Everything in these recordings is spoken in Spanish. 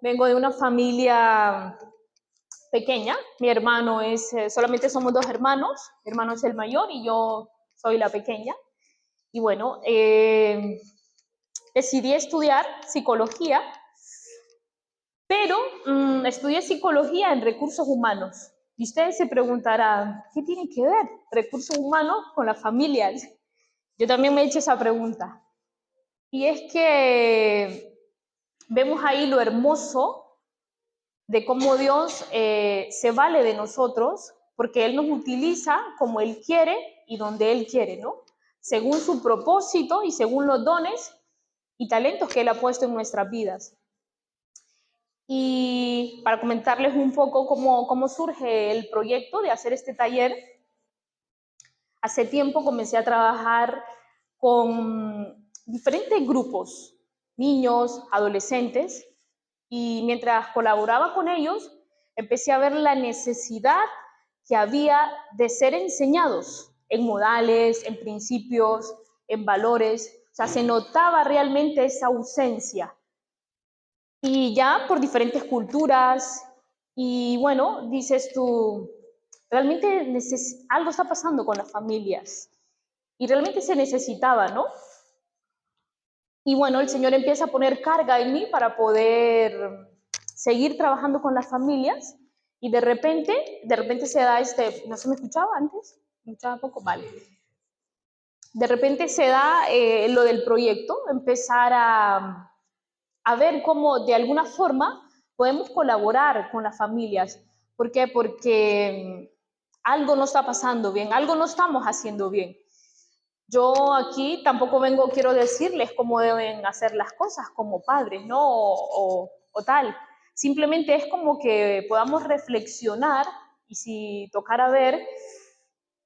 Vengo de una familia pequeña. Mi hermano solamente somos dos hermanos. Mi hermano es el mayor y yo soy la pequeña. Y bueno, decidí estudiar psicología, pero estudié psicología en recursos humanos. Y ustedes se preguntarán, ¿qué tiene que ver recursos humanos con las familias? Yo también me he hecho esa pregunta. Y es que vemos ahí lo hermoso de cómo Dios se vale de nosotros, porque Él nos utiliza como Él quiere y donde Él quiere, ¿no? Según su propósito y según los dones y talentos que Él ha puesto en nuestras vidas. Y para comentarles un poco cómo surge el proyecto de hacer este taller, hace tiempo comencé a trabajar con diferentes grupos, niños, adolescentes, y mientras colaboraba con ellos, empecé a ver la necesidad que había de ser enseñados en modales, en principios, en valores. O sea, se notaba realmente esa ausencia. Y ya por diferentes culturas, y bueno, dices tú, realmente algo está pasando con las familias. Y realmente se necesitaba, ¿no? Y bueno, el Señor empieza a poner carga en mí para poder seguir trabajando con las familias y de repente se da ¿no se me escuchaba antes? ¿Me escuchaba poco? Vale. De repente se da lo del proyecto, empezar a ver cómo de alguna forma podemos colaborar con las familias. ¿Por qué? Porque algo no está pasando bien, algo no estamos haciendo bien. Yo aquí tampoco quiero decirles cómo deben hacer las cosas como padres, ¿no? O tal. Simplemente es como que podamos reflexionar y si tocara ver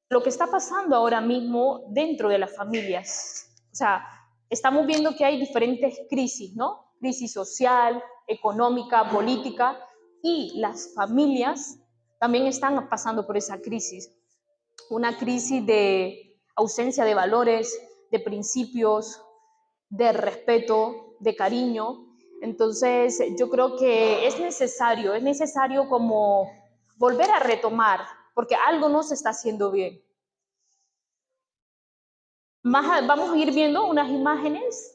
lo que está pasando ahora mismo dentro de las familias. O sea, estamos viendo que hay diferentes crisis, ¿no? Crisis social, económica, política, y las familias también están pasando por esa crisis. Una crisis de ausencia de valores, de principios, de respeto, de cariño. Entonces, yo creo que es necesario como volver a retomar, porque algo no se está haciendo bien. Vamos a ir viendo unas imágenes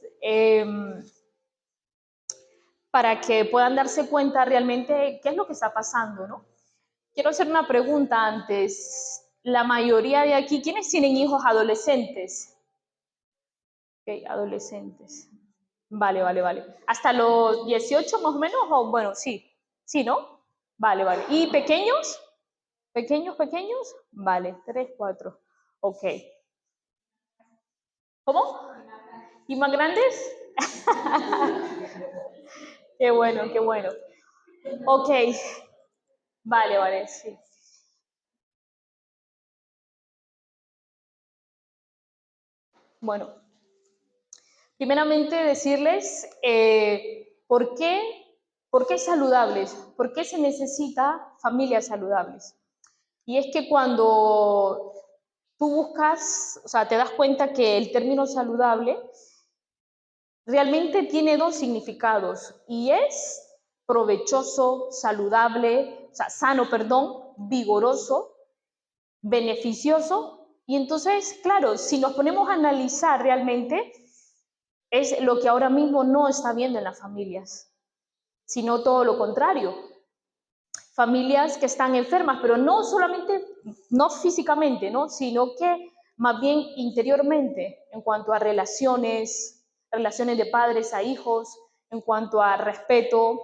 para que puedan darse cuenta realmente qué es lo que está pasando, ¿no? Quiero hacer una pregunta antes. La mayoría de aquí, ¿quiénes tienen hijos adolescentes? Ok, adolescentes. Vale, vale, vale. ¿Hasta los 18 más o menos? O bueno, sí. Sí, ¿no? Vale, vale. ¿Y pequeños? ¿Pequeños, pequeños? Vale, 3, 4. Ok. ¿Cómo? ¿Y más grandes? Qué bueno, qué bueno. Ok. Vale, vale, sí. Bueno, primeramente decirles por qué saludables, por qué se necesita familias saludables. Y es que cuando tú buscas, o sea, te das cuenta que el término saludable realmente tiene dos significados y es provechoso, saludable, o sea, sano, perdón, vigoroso, beneficioso. Y entonces, claro, si nos ponemos a analizar realmente, es lo que ahora mismo no está viendo en las familias, sino todo lo contrario. Familias que están enfermas, pero no solamente, no físicamente, ¿no? Sino que más bien interiormente, en cuanto a relaciones de padres a hijos, en cuanto a respeto.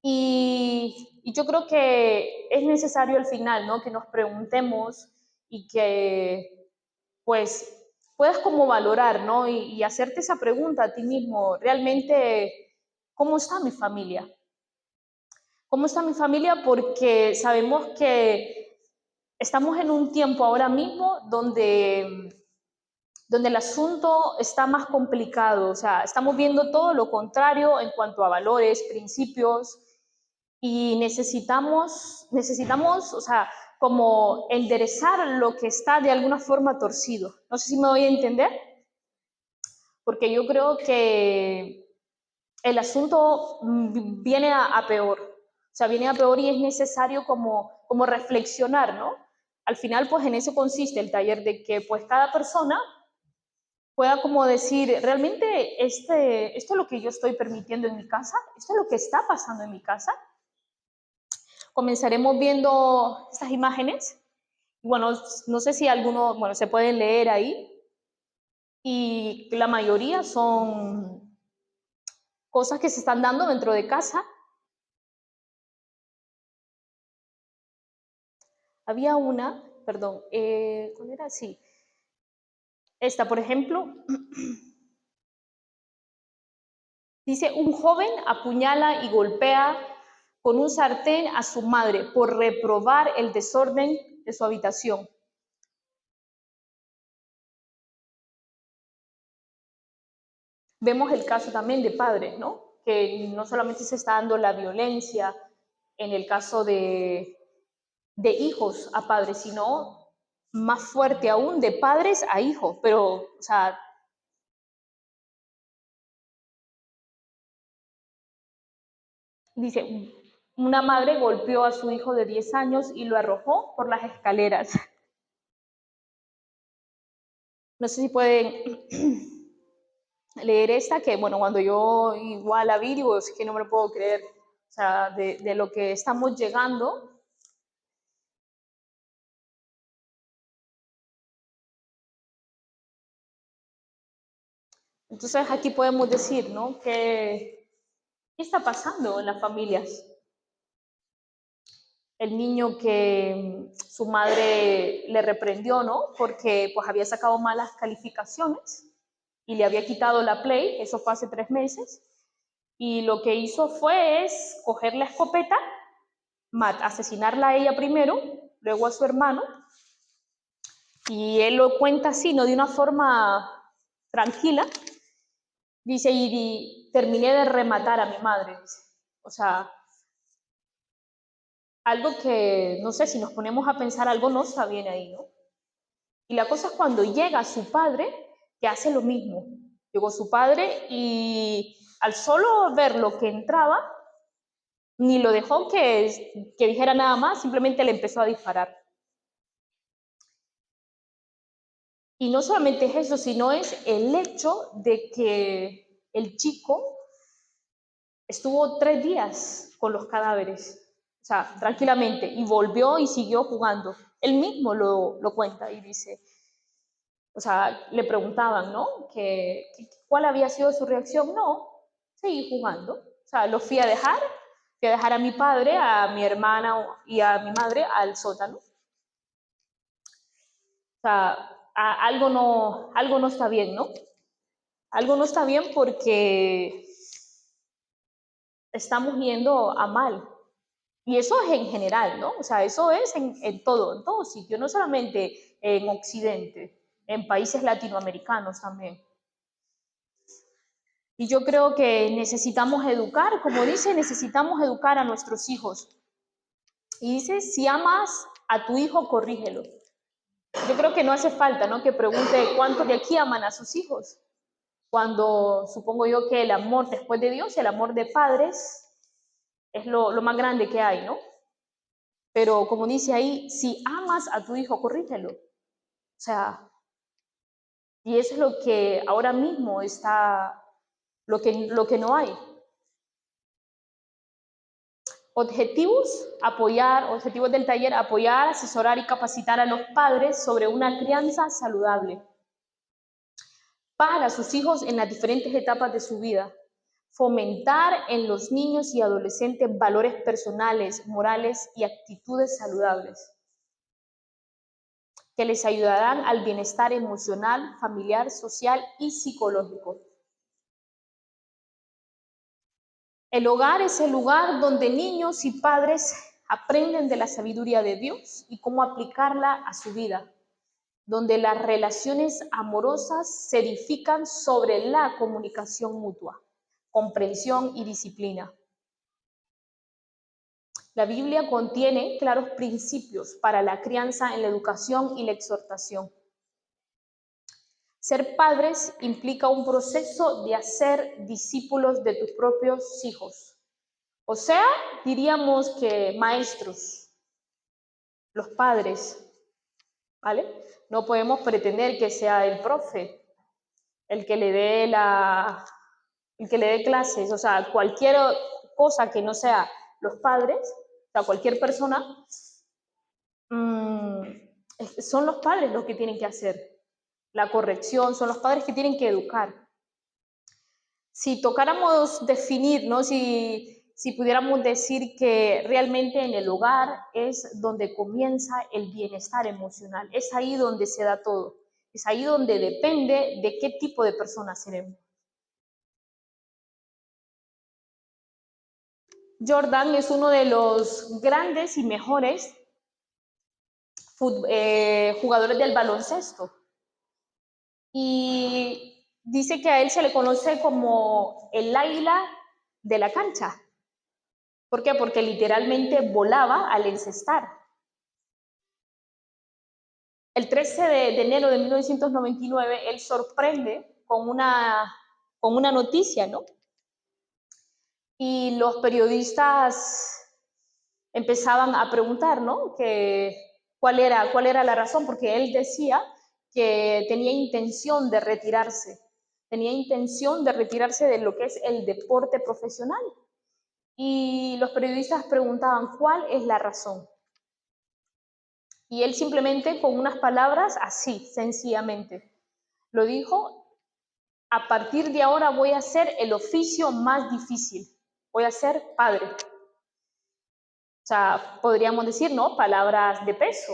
Y yo creo que es necesario al final, ¿no? Que nos preguntemos y que, pues, puedas como valorar, ¿no? Y hacerte esa pregunta a ti mismo, realmente, ¿cómo está mi familia? ¿Cómo está mi familia? Porque sabemos que estamos en un tiempo ahora mismo donde el asunto está más complicado, o sea, estamos viendo todo lo contrario en cuanto a valores, principios, y necesitamos, o sea, como enderezar lo que está de alguna forma torcido. No sé si me voy a entender, porque yo creo que el asunto viene a peor. O sea, viene a peor y es necesario como reflexionar, ¿no? Al final, pues en eso consiste el taller, de que pues cada persona pueda como decir, realmente esto es lo que yo estoy permitiendo en mi casa, esto es lo que está pasando en mi casa. Comenzaremos viendo estas imágenes. Bueno, no sé si algunos, bueno, se pueden leer ahí, y la mayoría son cosas que se están dando dentro de casa. Había una, perdón, ¿cuál era? Sí, esta, por ejemplo, dice: un joven apuñala y golpea con un sartén a su madre por reprobar el desorden de su habitación. Vemos el caso también de padres, ¿no? Que no solamente se está dando la violencia en el caso de hijos a padres, sino más fuerte aún, de padres a hijos. Pero, o sea, dice, una madre golpeó a su hijo de 10 años y lo arrojó por las escaleras. No sé si pueden leer esta, que bueno, cuando yo igual la vi, digo, es que no me lo puedo creer. O sea, de lo que estamos llegando. Entonces aquí podemos decir, ¿no? ¿Qué está pasando en las familias? El niño que su madre le reprendió, ¿no? Porque pues había sacado malas calificaciones y le había quitado la Play, eso fue hace 3 meses, y lo que hizo fue coger la escopeta, asesinarla a ella primero, luego a su hermano, y él lo cuenta así, no de una forma tranquila, dice, y terminé de rematar a mi madre, dice. O sea, algo que, no sé, si nos ponemos a pensar, algo no está bien ahí, ¿no? Y la cosa es cuando llega su padre, que hace lo mismo. Llegó su padre y al solo ver lo que entraba, ni lo dejó que dijera nada más, simplemente le empezó a disparar. Y no solamente es eso, sino es el hecho de que el chico estuvo 3 días con los cadáveres, o sea, tranquilamente, y volvió y siguió jugando. Él mismo lo cuenta y dice, o sea, le preguntaban, ¿no? ¿Cuál había sido su reacción? No, seguí jugando. O sea, lo fui a dejar a mi padre, a mi hermana y a mi madre al sótano. O sea, algo no está bien, ¿no? Algo no está bien porque estamos yendo a mal. Y eso es en general, ¿no? O sea, eso es en todo sitio, no solamente en Occidente, en países latinoamericanos también. Y yo creo que necesitamos educar, como dice, necesitamos educar a nuestros hijos. Y dice, si amas a tu hijo, corrígelo. Yo creo que no hace falta, ¿no?, que pregunte cuántos de aquí aman a sus hijos. Cuando supongo yo que el amor después de Dios, el amor de padres, es lo más grande que hay, ¿no? Pero como dice ahí, si amas a tu hijo, corrígelo. O sea, y eso es lo que ahora mismo está, lo que no hay. Objetivos del taller: apoyar, asesorar y capacitar a los padres sobre una crianza saludable para sus hijos en las diferentes etapas de su vida. Fomentar en los niños y adolescentes valores personales, morales y actitudes saludables que les ayudarán al bienestar emocional, familiar, social y psicológico. El hogar es el lugar donde niños y padres aprenden de la sabiduría de Dios y cómo aplicarla a su vida, donde las relaciones amorosas se edifican sobre la comunicación mutua, comprensión y disciplina. La Biblia contiene claros principios para la crianza en la educación y la exhortación. Ser padres implica un proceso de hacer discípulos de tus propios hijos. O sea, diríamos que maestros, los padres, ¿vale? No podemos pretender que sea el profe el que le dé clases, o sea, cualquier cosa que no sea los padres, o sea, cualquier persona, son los padres los que tienen que hacer la corrección, son los padres que tienen que educar. Si tocáramos definir, ¿no? Si pudiéramos decir que realmente en el hogar es donde comienza el bienestar emocional, es ahí donde se da todo, es ahí donde depende de qué tipo de personas seremos. Jordan es uno de los grandes y mejores jugadores del baloncesto. Y dice que a él se le conoce como el águila de la cancha. ¿Por qué? Porque literalmente volaba al encestar. El 13 de enero de 1999, él sorprende con una noticia, ¿no? Y los periodistas empezaban a preguntar, ¿no? ¿Cuál era la razón? Porque él decía que tenía intención de retirarse de lo que es el deporte profesional. Y los periodistas preguntaban, ¿cuál es la razón? Y él simplemente con unas palabras así, sencillamente, lo dijo: a partir de ahora voy a hacer el oficio más difícil, voy a ser padre. O sea, podríamos decir, ¿no? Palabras de peso.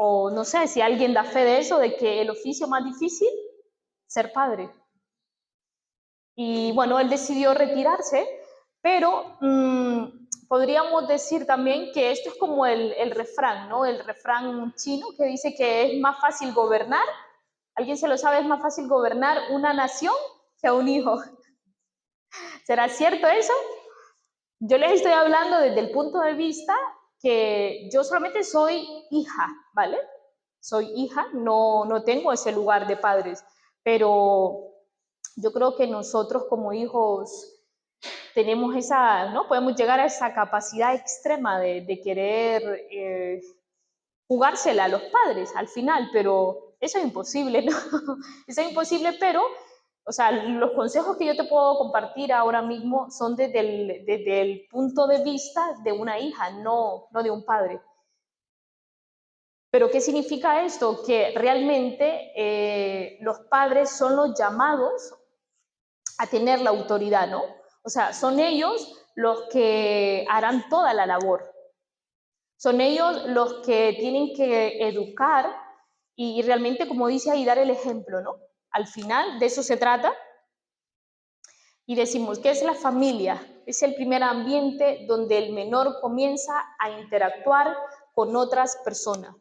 O no sé, si alguien da fe de eso, de que el oficio más difícil, ser padre. Y bueno, él decidió retirarse, pero podríamos decir también que esto es como el refrán, ¿no? El refrán chino que dice que es más fácil gobernar, ¿alguien se lo sabe? Es más fácil gobernar una nación que a un hijo. ¿Será cierto eso? Yo les estoy hablando desde el punto de vista que yo solamente soy hija, ¿vale? Soy hija, no tengo ese lugar de padres, pero yo creo que nosotros como hijos tenemos ¿no? Podemos llegar a esa capacidad extrema de querer jugársela a los padres al final, pero eso es imposible, ¿no? Eso es imposible, pero, o sea, los consejos que yo te puedo compartir ahora mismo son desde el punto de vista de una hija, no de un padre. Pero ¿qué significa esto? Que realmente los padres son los llamados a tener la autoridad, ¿no? O sea, son ellos los que harán toda la labor. Son ellos los que tienen que educar y realmente, como dice ahí, dar el ejemplo, ¿no? Al final de eso se trata. Y decimos, ¿qué es la familia? Es el primer ambiente donde el menor comienza a interactuar con otras personas,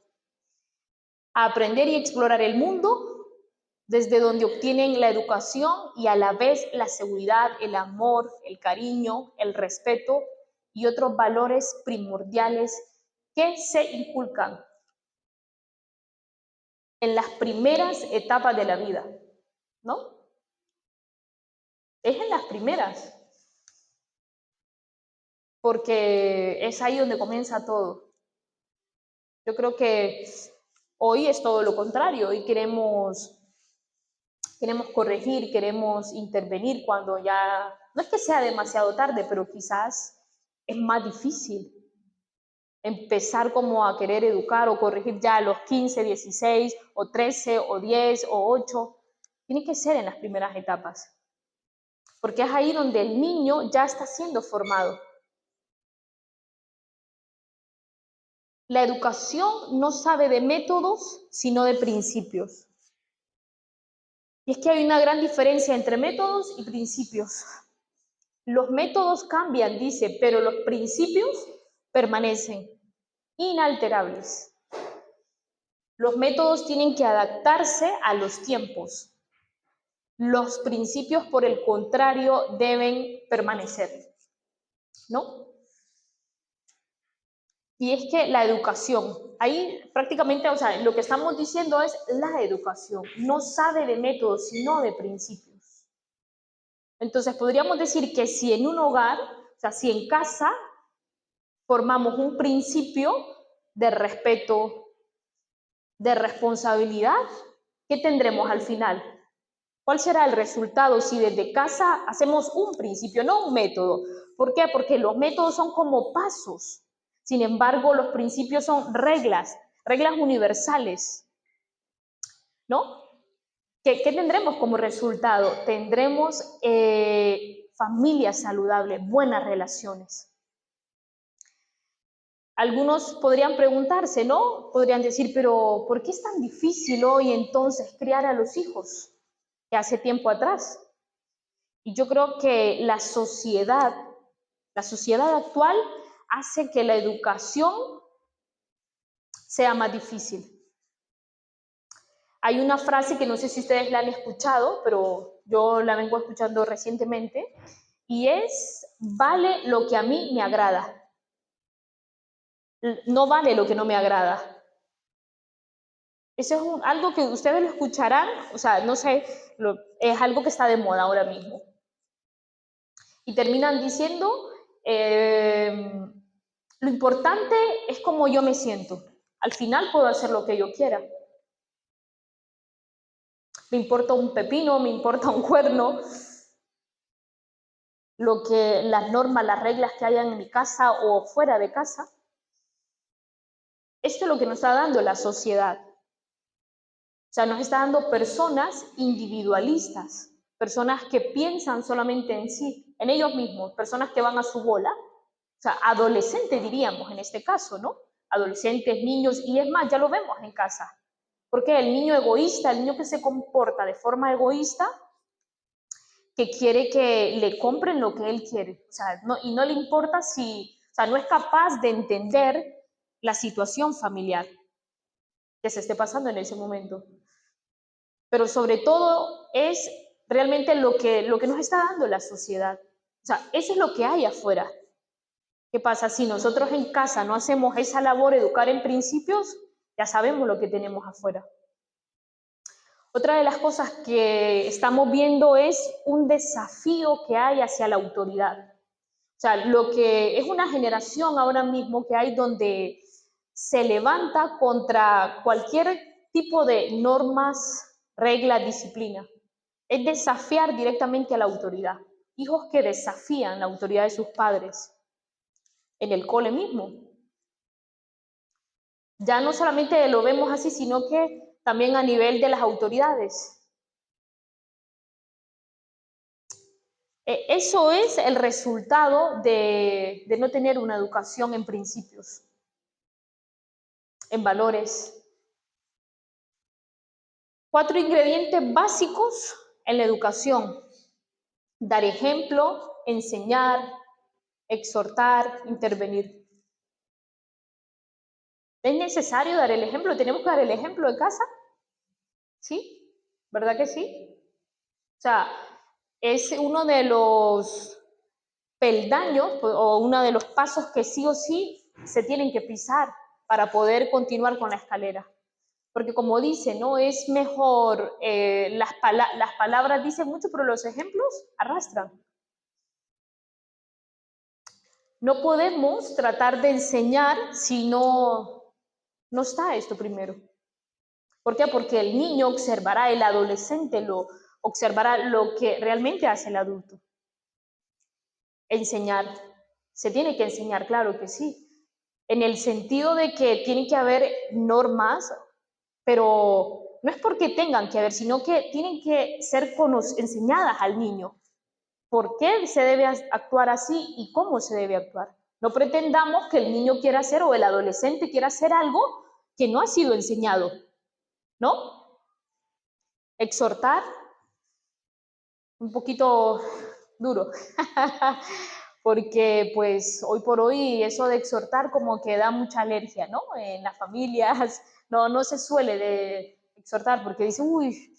a aprender y explorar el mundo, desde donde obtienen la educación y a la vez la seguridad, el amor, el cariño, el respeto y otros valores primordiales que se inculcan en las primeras etapas de la vida, ¿no? Es en las primeras, porque es ahí donde comienza todo. Yo creo que hoy es todo lo contrario, hoy queremos corregir, queremos intervenir cuando ya, no es que sea demasiado tarde, pero quizás es más difícil empezar como a querer educar o corregir ya a los 15, 16 o 13 o 10 o 8. Tiene que ser en las primeras etapas, porque es ahí donde el niño ya está siendo formado. La educación no sabe de métodos, sino de principios. Y es que hay una gran diferencia entre métodos y principios. Los métodos cambian, dice, pero los principios permanecen inalterables. Los métodos tienen que adaptarse a los tiempos. Los principios, por el contrario, deben permanecer, ¿no? Y es que la educación, ahí prácticamente, o sea, lo que estamos diciendo es la educación, no sabe de métodos, sino de principios. Entonces, podríamos decir que si en un hogar, o sea, si en casa formamos un principio de respeto, de responsabilidad, ¿qué tendremos al final? ¿Cuál será el resultado si desde casa hacemos un principio, no un método? ¿Por qué? Porque los métodos son como pasos. Sin embargo, los principios son reglas, reglas universales, ¿no? ¿Qué tendremos como resultado? Tendremos familias saludables, buenas relaciones. Algunos podrían preguntarse, ¿no? Podrían decir, pero ¿por qué es tan difícil hoy entonces criar a los hijos que hace tiempo atrás? Y yo creo que la sociedad actual hace que la educación sea más difícil. Hay una frase que no sé si ustedes la han escuchado, pero yo la vengo escuchando recientemente, y es, vale lo que a mí me agrada. No vale lo que no me agrada. Eso es algo que ustedes lo escucharán, o sea, no sé, es algo que está de moda ahora mismo. Y terminan diciendo, lo importante es cómo yo me siento. Al final puedo hacer lo que yo quiera. Me importa un pepino, me importa un cuerno, las normas, las reglas que hayan en mi casa o fuera de casa. Esto es lo que nos está dando la sociedad. O sea, nos está dando personas individualistas, personas que piensan solamente en sí, en ellos mismos, personas que van a su bola, o sea, adolescentes diríamos en este caso, ¿no? Adolescentes, niños, y es más, ya lo vemos en casa. Porque el niño egoísta, el niño que se comporta de forma egoísta, que quiere que le compren lo que él quiere, o sea, y no le importa si, o sea, no es capaz de entender la situación familiar que se esté pasando en ese momento. Pero sobre todo es realmente lo que nos está dando la sociedad. O sea, eso es lo que hay afuera. ¿Qué pasa? Si nosotros en casa no hacemos esa labor, educar en principios, ya sabemos lo que tenemos afuera. Otra de las cosas que estamos viendo es un desafío que hay hacia la autoridad. O sea, lo que es una generación ahora mismo que hay donde se levanta contra cualquier tipo de normas, reglas, disciplina. Es desafiar directamente a la autoridad. Hijos que desafían la autoridad de sus padres en el cole mismo. Ya no solamente lo vemos así, sino que también a nivel de las autoridades. Eso es el resultado de no tener una educación en principios, en valores. 4 ingredientes básicos en la educación: dar ejemplo, enseñar, exhortar, intervenir. ¿Es necesario dar el ejemplo? ¿Tenemos que dar el ejemplo de casa? ¿Sí? ¿Verdad que sí? O sea, es uno de los peldaños o uno de los pasos que sí o sí se tienen que pisar para poder continuar con la escalera. Porque como dice, ¿no? Es mejor, las palabras dicen mucho, pero los ejemplos arrastran. No podemos tratar de enseñar si no está esto primero. ¿Por qué? Porque el niño observará, el adolescente observará lo que realmente hace el adulto. Enseñar. Se tiene que enseñar, claro que sí. En el sentido de que tiene que haber normas, pero no es porque tengan que haber, sino que tienen que ser enseñadas al niño. ¿Por qué se debe actuar así y cómo se debe actuar? No pretendamos que el niño quiera hacer o el adolescente quiera hacer algo que no ha sido enseñado, ¿no? Exhortar, un poquito duro, porque pues hoy por hoy eso de exhortar como que da mucha alergia, ¿no? En las familias no se suele de exhortar porque dice, uy,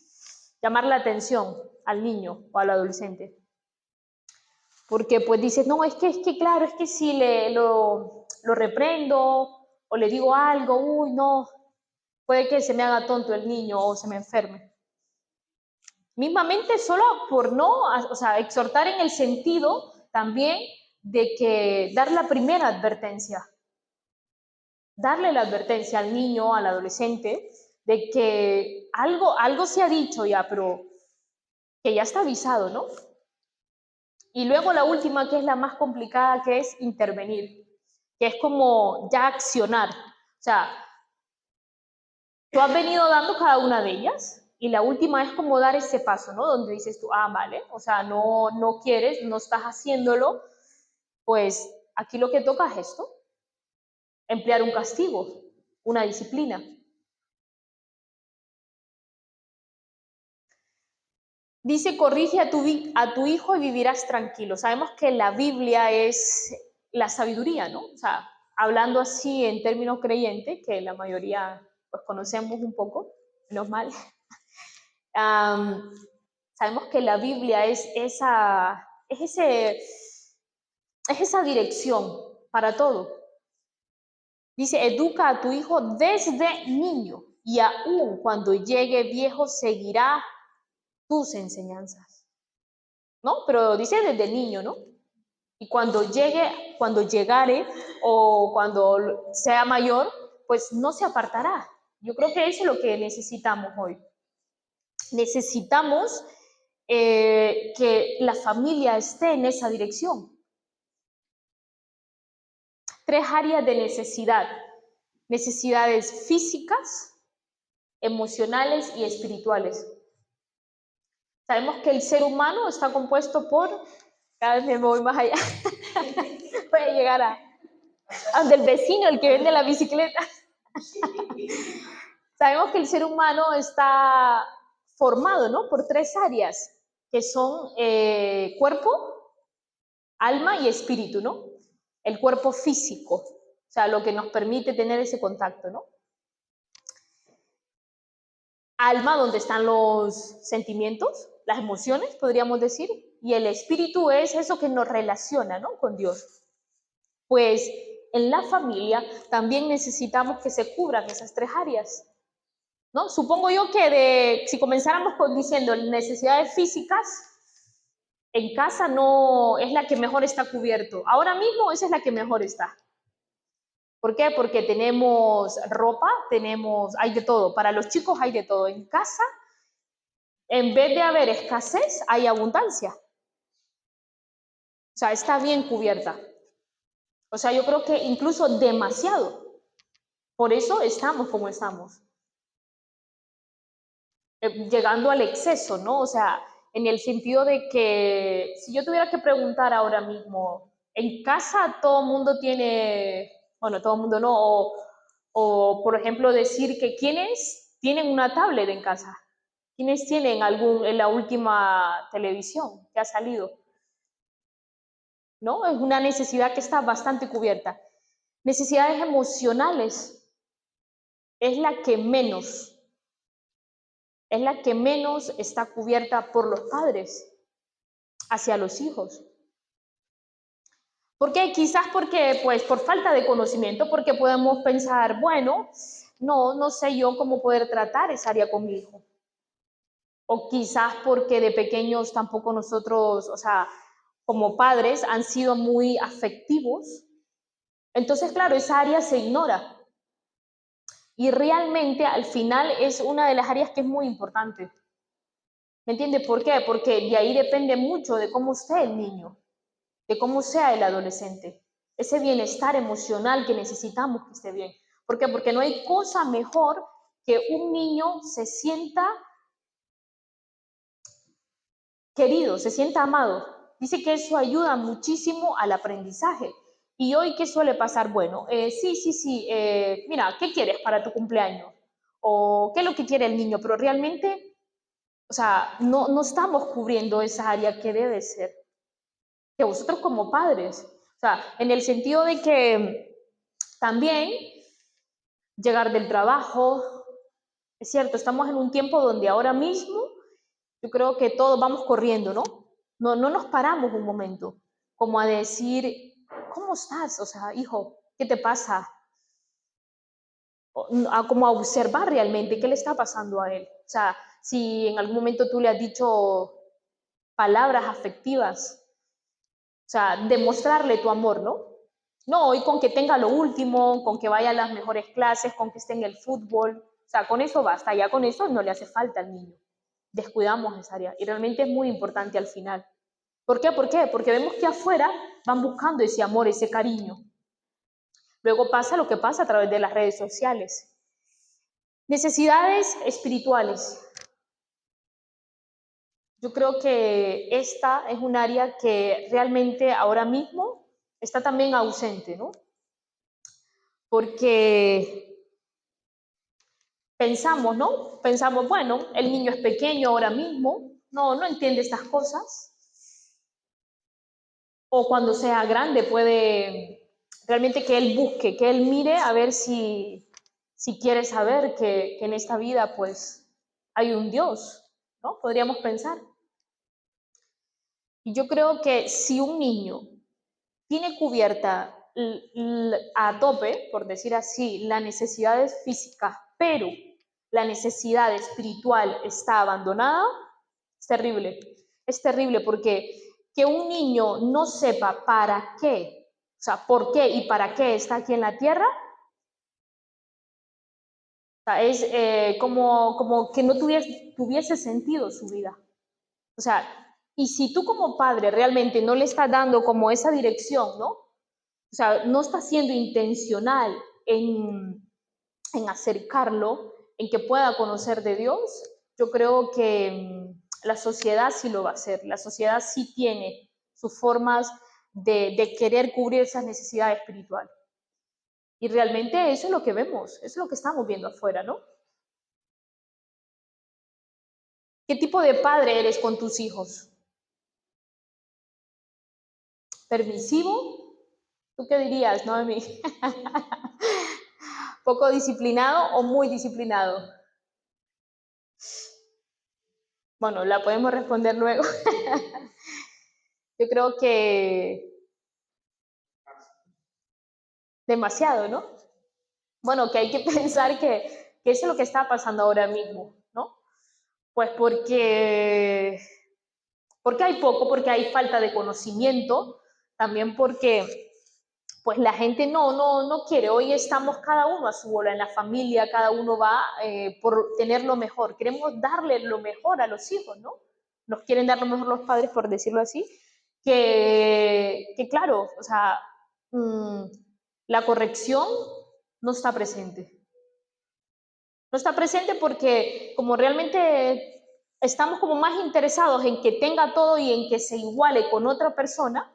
llamar la atención al niño o al adolescente. porque pues dices, no, claro, es que si lo reprendo o le digo algo, uy, no, puede que se me haga tonto el niño o se me enferme. Mismamente solo por no, o sea, exhortar en el sentido también de que dar la primera advertencia, darle la advertencia al niño, al adolescente, de que algo se ha dicho ya, pero que ya está avisado, ¿no? Y luego la última, que es la más complicada, que es intervenir, que es como ya accionar. O sea, tú has venido dando cada una de ellas y la última es como dar ese paso, ¿no? Donde dices tú, vale, o sea, no quieres, no estás haciéndolo, pues aquí lo que toca es esto, emplear un castigo, una disciplina. Dice, corrige a tu hijo y vivirás tranquilo. Sabemos que la Biblia es la sabiduría, ¿no? O sea, hablando así en términos creyentes, que la mayoría pues conocemos un poco, menos mal. Sabemos que la Biblia es esa dirección para todo. Dice, educa a tu hijo desde niño y aún cuando llegue viejo seguirá tus enseñanzas, ¿no? Pero dice desde niño, ¿no? Y cuando llegare o cuando sea mayor, pues no se apartará. Yo creo que eso es lo que necesitamos hoy. Necesitamos que la familia esté en esa dirección. 3 áreas de necesidad. Necesidades físicas, emocionales y espirituales. Sabemos que el ser humano está compuesto por, cada vez me voy más allá, voy a llegar a donde el vecino, el que vende la bicicleta. Sabemos que el ser humano está formado, ¿no? Por 3 áreas, que son cuerpo, alma y espíritu, ¿no? El cuerpo físico, o sea, lo que nos permite tener ese contacto, ¿no? Alma, donde están los sentimientos, las emociones, podríamos decir, y el espíritu es eso que nos relaciona, ¿no? Con Dios. Pues en la familia también necesitamos que se cubran esas 3 áreas, ¿no? Supongo yo que si comenzáramos diciendo necesidades físicas, en casa no es la que mejor está cubierto. Ahora mismo esa es la que mejor está. ¿Por qué? Porque tenemos ropa, hay de todo. Para los chicos hay de todo. En casa, en vez de haber escasez, hay abundancia. O sea, está bien cubierta. O sea, yo creo que incluso demasiado. Por eso estamos como estamos. Llegando al exceso, ¿no? O sea, en el sentido de que si yo tuviera que preguntar ahora mismo, en casa todo el mundo tiene, bueno, todo el mundo no, o por ejemplo decir que ¿quiénes tienen una tablet en casa? ¿Quiénes tienen en la última televisión que ha salido? ¿No? Es una necesidad que está bastante cubierta. Necesidades emocionales es la que menos está cubierta por los padres hacia los hijos. ¿Por qué? Quizás porque, pues, por falta de conocimiento, porque podemos pensar, bueno, no sé yo cómo poder tratar esa área con mi hijo. O quizás porque de pequeños tampoco nosotros, o sea, como padres han sido muy afectivos. Entonces, claro, esa área se ignora. Y realmente al final es una de las áreas que es muy importante. ¿Me entiende por qué? Porque de ahí depende mucho de cómo esté el niño, de cómo sea el adolescente. Ese bienestar emocional que necesitamos que esté bien. ¿Por qué? Porque no hay cosa mejor que un niño se sienta querido, se sienta amado. Dice que eso ayuda muchísimo al aprendizaje. ¿Y hoy qué suele pasar? Bueno, sí, mira, ¿qué quieres para tu cumpleaños? ¿O qué es lo que quiere el niño? Pero realmente, o sea, no estamos cubriendo esa área que debe ser. Que vosotros como padres, o sea, en el sentido de que también llegar del trabajo, es cierto, estamos en un tiempo donde ahora mismo yo creo que todos vamos corriendo, ¿no? No nos paramos un momento. como a decir, ¿cómo estás? O sea, hijo, ¿qué te pasa? Como a observar realmente qué le está pasando a él. O sea, si en algún momento tú le has dicho palabras afectivas, o sea, demostrarle tu amor, ¿no? No, hoy con que tenga lo último, con que vaya a las mejores clases, con que esté en el fútbol, o sea, con eso basta, ya con eso no le hace falta al niño. Descuidamos esa área y realmente es muy importante al final. ¿Por qué? ¿Por qué? Porque vemos que afuera van buscando ese amor, ese cariño. Luego pasa lo que pasa a través de las redes sociales. Necesidades espirituales. Yo creo que esta es un área que realmente ahora mismo está también ausente, ¿no? Porque pensamos, ¿no? Pensamos, bueno, el niño es pequeño ahora mismo, no entiende estas cosas, o cuando sea grande puede realmente que él busque, que él mire a ver si quiere saber que en esta vida pues hay un Dios, ¿no? Podríamos pensar. Y yo creo que si un niño tiene cubierta a tope, por decir así, las necesidades físicas, pero la necesidad espiritual está abandonada, es terrible. Es terrible porque que un niño no sepa para qué, o sea, por qué y para qué está aquí en la tierra, o sea, es como que no tuviese sentido su vida. O sea, y si tú como padre realmente no le estás dando como esa dirección, ¿no? O sea, no está siendo intencional en acercarlo, en que pueda conocer de Dios, yo creo que la sociedad sí lo va a hacer. La sociedad sí tiene sus formas de querer cubrir esas necesidades espirituales. Y realmente eso es lo que vemos, eso es lo que estamos viendo afuera, ¿no? ¿Qué tipo de padre eres con tus hijos? ¿Permisivo? ¿Tú qué dirías, Noemi? ¿Poco disciplinado o muy disciplinado? Bueno, la podemos responder luego. Yo creo que demasiado, ¿no? Bueno, que hay que pensar que eso es lo que está pasando ahora mismo, ¿no? Pues porque hay poco, porque hay falta de conocimiento, también porque pues la gente no quiere. Hoy estamos cada uno a su bola en la familia, cada uno va por tener lo mejor. Queremos darle lo mejor a los hijos, ¿no? Nos quieren dar lo mejor los padres, por decirlo así, que claro, o sea, mmm, la corrección no está presente. No está presente porque como realmente estamos como más interesados en que tenga todo y en que se iguale con otra persona,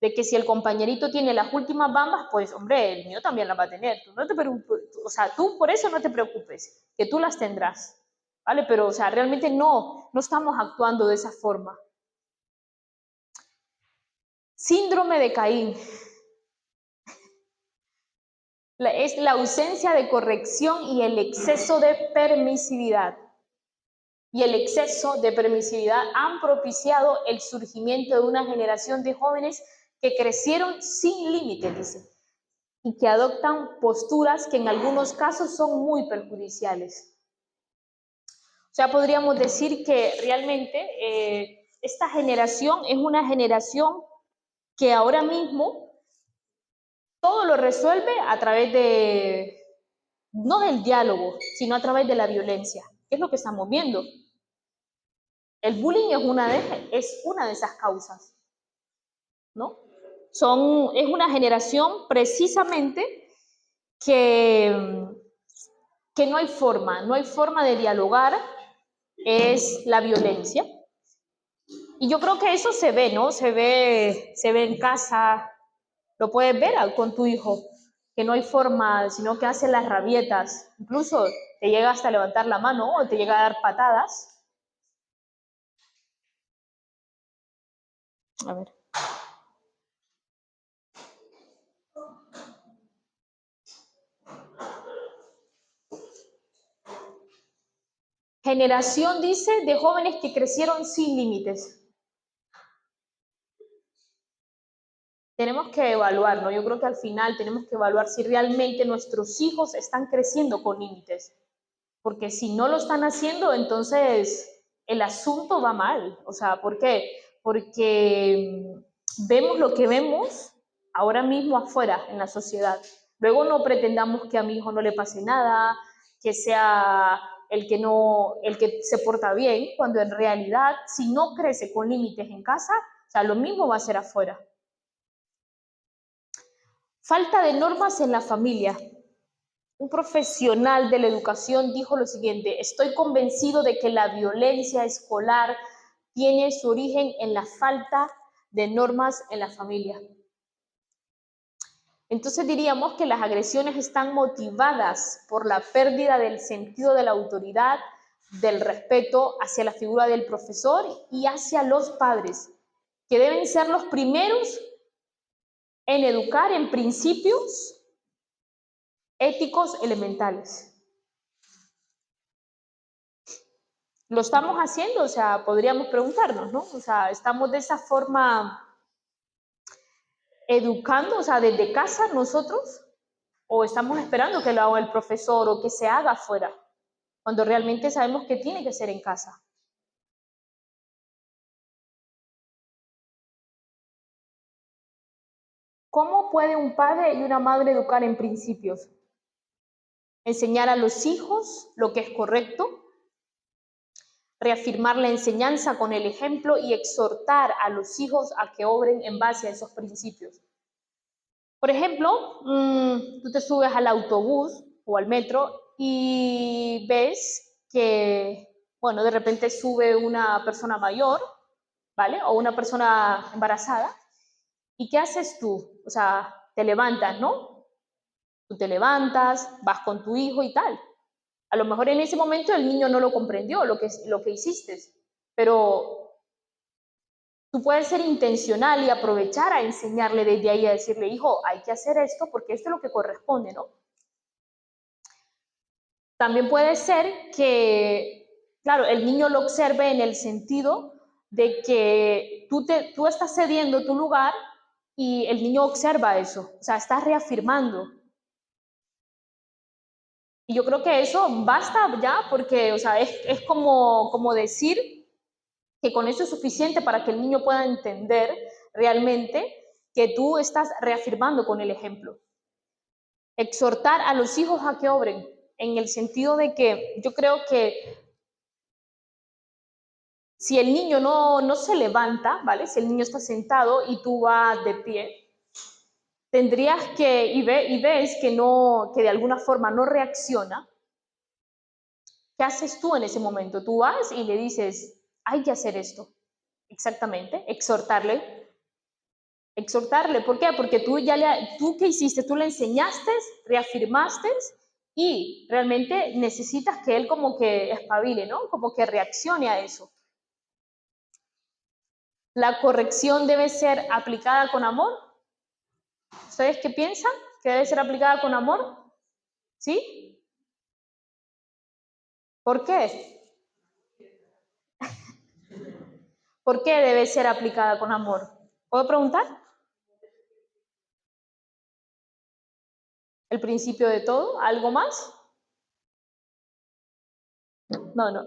de que si el compañerito tiene las últimas bambas, pues hombre, el mío también las va a tener. Tú no te o sea, tú por eso no te preocupes, que tú las tendrás, ¿vale? Pero, o sea, realmente no estamos actuando de esa forma. Síndrome de Caín. Es la ausencia de corrección y el exceso de permisividad. Y el exceso de permisividad han propiciado el surgimiento de una generación de jóvenes que crecieron sin límites, dice, y que adoptan posturas que en algunos casos son muy perjudiciales. O sea, podríamos decir que realmente esta generación es una generación que ahora mismo todo lo resuelve a través no del diálogo, sino a través de la violencia, que es lo que estamos viendo. El bullying es una de esas causas, ¿no? Es una generación precisamente que, que no hay forma de dialogar, es la violencia. Y yo creo que eso se ve, ¿no? Se ve en casa, lo puedes ver con tu hijo, que no hay forma, sino que hace las rabietas, incluso te llega hasta levantar la mano o te llega a dar patadas. A ver. Generación, dice, de jóvenes que crecieron sin límites. tenemos que evaluar, ¿no? Yo creo que al final tenemos que evaluar si realmente nuestros hijos están creciendo con límites, porque si no lo están haciendo, entonces el asunto va mal. O sea, ¿por qué? Porque vemos lo que vemos ahora mismo afuera en la sociedad. Luego no pretendamos que a mi hijo no le pase nada, que sea el que se porta bien, cuando en realidad, si no crece con límites en casa, o sea, lo mismo va a ser afuera. Falta de normas en la familia. Un profesional de la educación dijo lo siguiente: estoy convencido de que la violencia escolar tiene su origen en la falta de normas en la familia. Entonces diríamos que las agresiones están motivadas por la pérdida del sentido de la autoridad, del respeto hacia la figura del profesor y hacia los padres, que deben ser los primeros en educar en principios éticos elementales. ¿Lo estamos haciendo? O sea, podríamos preguntarnos, ¿no? O sea, ¿estamos de esa forma educando, o sea, desde casa nosotros? ¿O estamos esperando que lo haga el profesor o que se haga afuera, cuando realmente sabemos que tiene que ser en casa? ¿Cómo puede un padre y una madre educar en principios? Enseñar a los hijos lo que es correcto, reafirmar la enseñanza con el ejemplo y exhortar a los hijos a que obren en base a esos principios. Por ejemplo, tú te subes al autobús o al metro y ves que, bueno, de repente sube una persona mayor, ¿vale? O una persona embarazada. ¿Y qué haces tú? O sea, te levantas, ¿no? Tú te levantas, vas con tu hijo y tal. A lo mejor en ese momento el niño no lo comprendió, lo que hiciste, pero tú puedes ser intencional y aprovechar a enseñarle desde ahí, a decirle: hijo, hay que hacer esto porque esto es lo que corresponde, ¿no? También puede ser que, claro, el niño lo observe en el sentido de que tú estás cediendo tu lugar y el niño observa eso, o sea, estás reafirmando. Y yo creo que eso basta ya porque, o sea, es como decir que con eso es suficiente para que el niño pueda entender realmente que tú estás reafirmando con el ejemplo. Exhortar a los hijos a que obren, en el sentido de que yo creo que si el niño no se levanta, ¿vale? Si el niño está sentado y tú vas de pie, tendrías que, y ves que, no, que de alguna forma no reacciona, ¿qué haces tú en ese momento? Tú vas y le dices: hay que hacer esto. Exactamente, exhortarle. Exhortarle, ¿por qué? Porque tú ¿qué hiciste? Tú le enseñaste, reafirmaste y realmente necesitas que él como que espabile, ¿no? Como que reaccione a eso. ¿La corrección debe ser aplicada con amor? ¿Ustedes qué piensan? ¿Que debe ser aplicada con amor? ¿Sí? ¿Por qué? ¿Por qué debe ser aplicada con amor? ¿Puedo preguntar? ¿El principio de todo? ¿Algo más? No, no.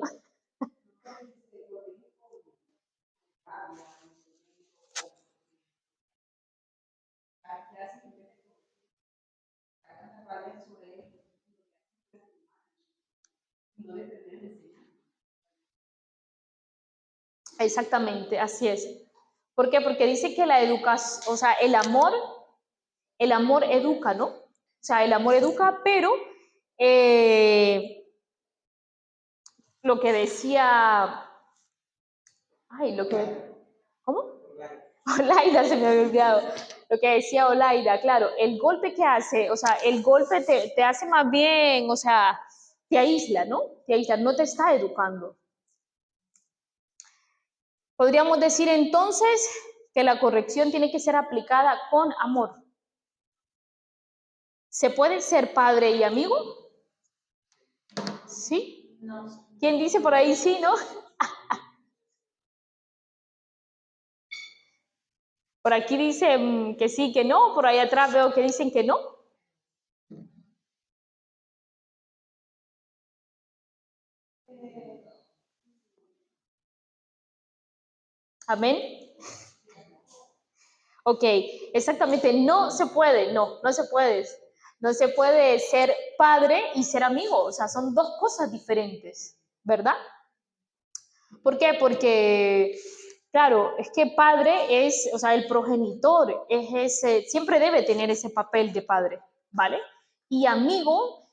Exactamente, así es. ¿Por qué? Porque dice que la educación, o sea, el amor educa, ¿no? O sea, el amor educa, pero eh, lo que decía, ay, lo que, ¿cómo? Olaida, se me había olvidado. Lo que decía Olaida, claro, el golpe que hace, o sea, el golpe te hace más bien, o sea, te aísla, ¿no? Te aísla, no te está educando. Podríamos decir entonces que la corrección tiene que ser aplicada con amor. ¿Se puede ser padre y amigo? ¿Sí? ¿Quién dice por ahí sí, no? Por aquí dicen que sí, que no, por ahí atrás veo que dicen que no. Amén. Ok, exactamente, no se puede, no se puede. No se puede ser padre y ser amigo, o sea, son dos cosas diferentes, ¿verdad? ¿Por qué? Porque, claro, es que padre es, o sea, el progenitor es ese, siempre debe tener ese papel de padre, ¿vale? Y amigo,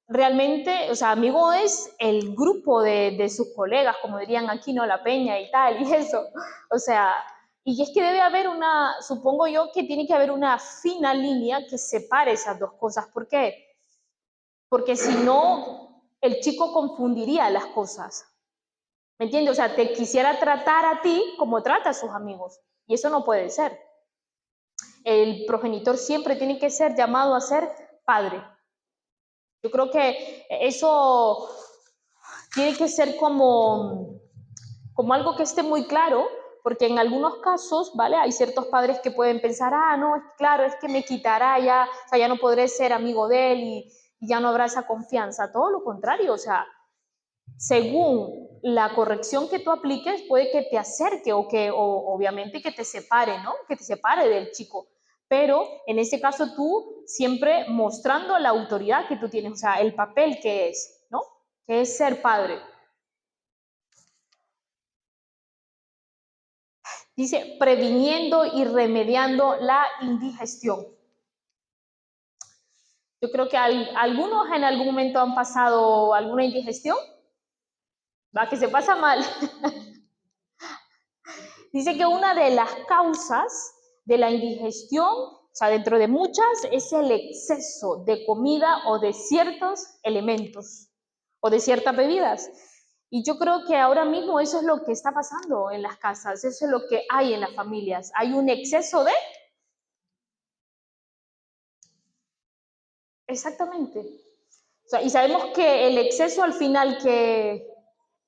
realmente, o sea, amigo es el grupo de sus colegas, como dirían aquí, ¿no? La peña y tal, y eso. O sea, y es que debe haber una, supongo yo que tiene que haber una fina línea que separe esas dos cosas. ¿Por qué? Porque si no, el chico confundiría las cosas. ¿Me entiendes? O sea, te quisiera tratar a ti como trata a sus amigos. Y eso no puede ser. El progenitor siempre tiene que ser llamado a ser padre. Yo creo que eso tiene que ser como algo que esté muy claro, porque en algunos casos, ¿vale? Hay ciertos padres que pueden pensar, ah, no, claro, es que me quitará ya, o sea, ya no podré ser amigo de él y ya no habrá esa confianza. Todo lo contrario, o sea, según la corrección que tú apliques, puede que te acerque o obviamente que te separe, ¿no? Que te separe del chico. Pero en ese caso tú siempre mostrando la autoridad que tú tienes, o sea, el papel que es, ¿no? Que es ser padre. Dice, previniendo y remediando la indigestión. Yo creo que algunos en algún momento han pasado alguna indigestión, va que se pasa mal. Dice que una de las causas de la indigestión, o sea, dentro de muchas, es el exceso de comida o de ciertos elementos o de ciertas bebidas. Y yo creo que ahora mismo eso es lo que está pasando en las casas, eso es lo que hay en las familias. Hay un exceso de... Exactamente. O sea, y sabemos que el exceso al final que